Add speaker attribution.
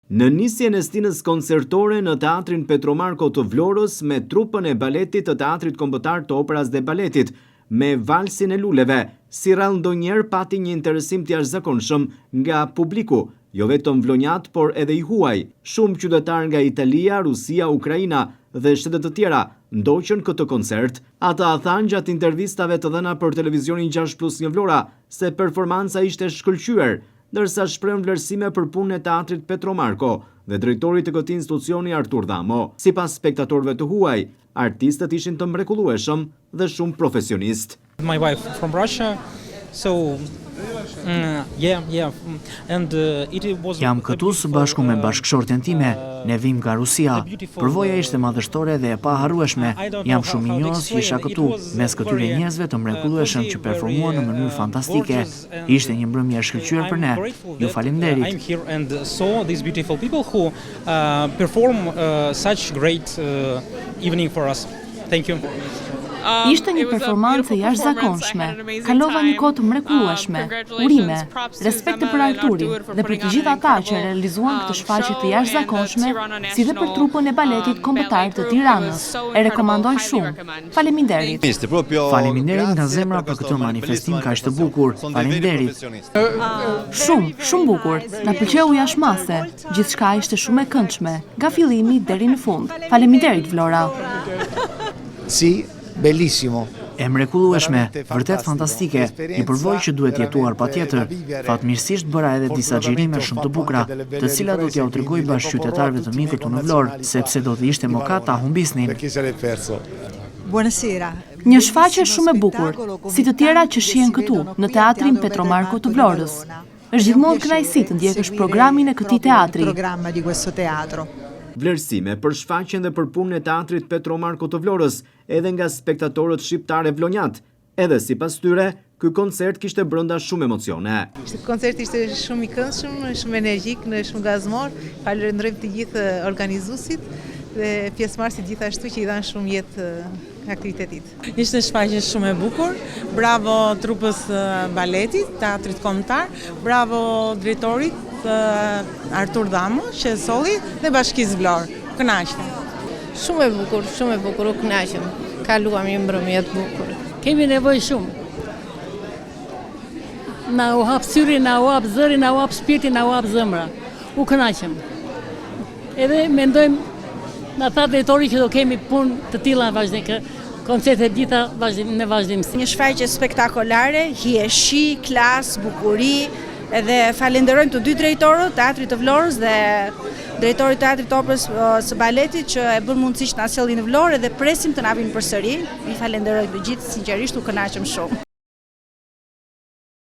Speaker 1: Në nisjen e stinës koncertore në Teatrin Petromarko të Vlorës me trupën e baletit të Teatrit Kombëtar të Operës dhe Baletit, me valsin e luleve, si rrallë ndonjëherë pati një interesim të jashtëzakonshëm nga publiku, jo vetëm vlonjat, por edhe i huaj. Shumë qytetar nga Italia, Rusia, Ukraina dhe shtetet të tjera ndoqën këtë koncert. Ata thanë gjatë intervistave të dhëna për televizionin 6+1 Vlora se performanca ishte shkëlqyer, ndërsa shprehën vlerësime për punën e Teatrit Petromarko dhe drejtori të këtij institucioni Artur Dhamo. Sipas spektatorëve të huaj, artistët ishin të mrekullueshëm dhe shumë profesionist.
Speaker 2: My wife from Russia, so
Speaker 3: Jam këtu së bashku me bashkëshorten time, ne vim nga Rusia. Përvoja ishte madhështore dhe e paharrueshme. Jam shumë i njohës që isha këtu, mes këtyre njerëzve të mrekullueshëm që performuan në mënyrë fantastike. Ishte një mbrëmje e shkëlqyer për ne. Ju faleminderit.
Speaker 2: I'm here and saw these beautiful people who perform such great evening for us. Thank you.
Speaker 4: Ishte një performancë jashtëzakonshme, kalova një kohë të mrekullueshme, urime, respekte për Arturin dhe për të gjithë ata që realizuan këtë shfaqje të jashtëzakonshme, si dhe për trupën e baletit kombëtar të Tiranës. E rekomandoj shumë. Faleminderit.
Speaker 3: Faleminderit nga zemra për këtë manifestim kaq të bukur. Faleminderit.
Speaker 4: Shumë bukur. Na pëlqeu jashtëmase. Gjithçka ishte shumë e këndshme, nga fillimi deri në fund. Faleminderit Vlora.
Speaker 5: Bellissimo.
Speaker 3: E mrekullueshme, vërtet fantastike, një përvojë që duhet jetuar patjetër. Fatmirësisht bëra edhe disa xhirime shumë të bukura, të cilat do t'ja u tregoj bashkëqytetarëve të mi këtu në Vlorë, sepse do të ishte mokat ta humbisnin.
Speaker 4: Një shfaqje shumë e bukur, si të tjera që shihen këtu, në Teatrin Petromarko të Vlorës. Është gjithmonë kënaqësi të ndjekësh programin e këtij teatri.
Speaker 1: Vlerësime për shfaqjen dhe për punën e Teatrit Petromarko të Vlorës edhe nga spektatorët shqiptarë vlonjat. Edhe sipas tyre, ky koncert kishte brenda shumë emocione.
Speaker 6: Koncerti ishte shumë i këndshëm, shumë energjik, shumë gazmor. Falenderojmë të gjithë organizuesit dhe pjesëmarrësit gjithashtu që i dhanë shumë jetë aktivitetit.
Speaker 7: Ishte shfaqje shumë e bukur. Bravo trupës baletit, Teatrit Kombëtar, bravo drejtorit Artur Dhamo, që solli dhe Bashkisë Vlorë. Kënaqem.
Speaker 8: Shumë e bukur, u kënaqem. Kaluam një mbrëmje të bukur.
Speaker 9: Kemi nevojë shumë. Na u hap syri, na u hap zëri, na u hap shpirti, na u hap zemra. U kënaqem. Edhe mendojmë na tha drejtori që do kemi punë të tilla vazhdimisht, koncerte gjitha në vazhdimsi.
Speaker 10: Një shfaqje spektakolare, hijeshi, klas, bukuri. Edhe falenderojmë të dy drejtorët, Teatrit të Vlorës dhe drejtorit Teatrit të Operës së Baletit që e bën mundësi që na sjellin në Vlorë dhe presim të na vinë përsëri. I falenderoj të gjithë, sinqerisht u kënaqem shumë.